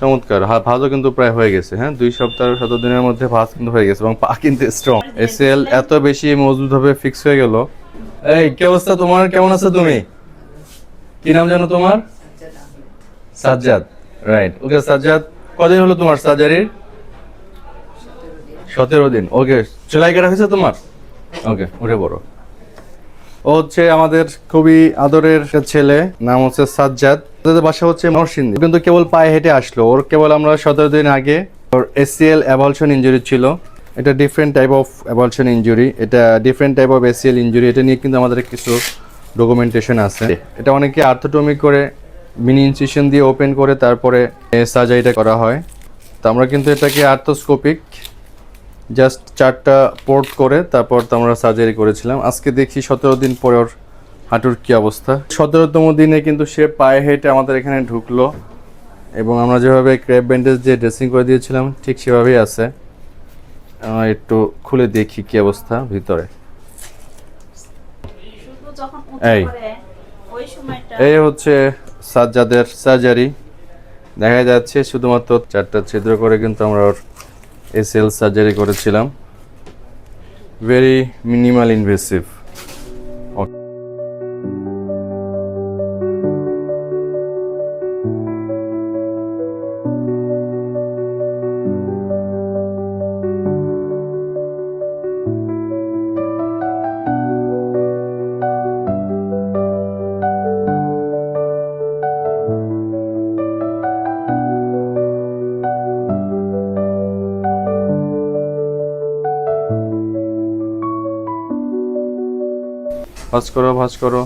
চমৎকার। ভাঁজও কিন্তু প্রায় হয়ে গেছে। হ্যাঁ, 2 সপ্তাহ 7 দিনের মধ্যে ভাঁজ কিন্তু হয়ে গেছে এবং পা কিন্তু স্ট্রং। এসএল এত বেশি মজবুত ভাবে ফিক্স হয়ে গেল। এই কি অবস্থা তোমার? কেমন আছো তুমি? কি নাম জানো তোমার? সাজ্জাদ। রাইট, ওকে সাজ্জাদ। কদিন হলো তোমার সার্জারির? 17 দিন। ওকে, সেলাই করা হয়েছে তোমার? ওকে, উঠে পড়ো। ও হচ্ছে আমাদের খুবই আদরের একটা ছেলে, নাম হচ্ছে সাজ্জাদ। ওদের বাসা হচ্ছে নরসিংদী, কিন্তু কেবল পায়ে হেঁটে আসলো। ওর কেবল আমরা 17 দিন আগে ওর এসিএল অ্যাভালশন ইনজুরি ছিল। এটা different type of avulsion injury, এটা different type of ACL injury. এটা নিয়ে কিন্তু আমাদের কিছু ডকুমেন্টেশন আছে। এটা অনেকে আর্থোটমি করে মিনি ইনসিশন দিয়ে ওপেন করে তারপরে সার্জারিটা করা হয়। তো আমরা কিন্তু এটাকে আর্থোস্কোপিক জাস্ট 4টা পোর্ট করে তারপর তো আমরা সার্জারি করেছিলাম। আজকে দেখি 17 দিন পরে ওর হাঁটুর কি অবস্থা। 17তম দিনে কিন্তু সে পায়ে হেঁটে আমাদের এখানে ঢুকলো এবং আমরা যেভাবে ক্র্যাপ ব্যান্ডেজ দিয়ে ড্রেসিং করে দিয়েছিলাম ঠিক সেভাবেই আছে। একটু খুলে দেখি কি অবস্থা ভিতরে। এই এই হচ্ছে সাজ্জাদের সার্জারি। দেখা যাচ্ছে শুধুমাত্র 4টা ছিদ্র করে কিন্তু আমরা ওর এসএল সার্জারি করেছিলাম। Very minimal invasive. ভাঁজ করো, ভাঁজ করো।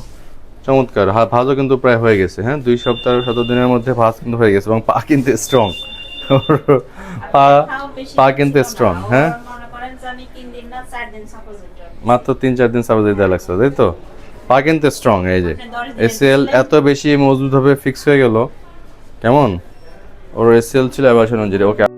চমৎকার। ভাঁজও কিন্তু প্রায় হয়ে গেছে। হ্যাঁ, 2 সপ্তাহ 7 দিনের মধ্যে ভাঁজ কিন্তু হয়ে গেছে এবং পা কিন্তু স্ট্রং। পা পা কিন্তু স্ট্রং। হ্যাঁ, মাত্র 3-4 দিন সাপোজ দেওয়া লাগছে, তাই তো? পা কিন্তু স্ট্রং। এই যে এসএল এত বেশি মজবুত ভাবে ফিক্স হয়ে গেল। কেমন? ওর এসএল ছিল অ্যাভালশন ইনজুরি। ওকে।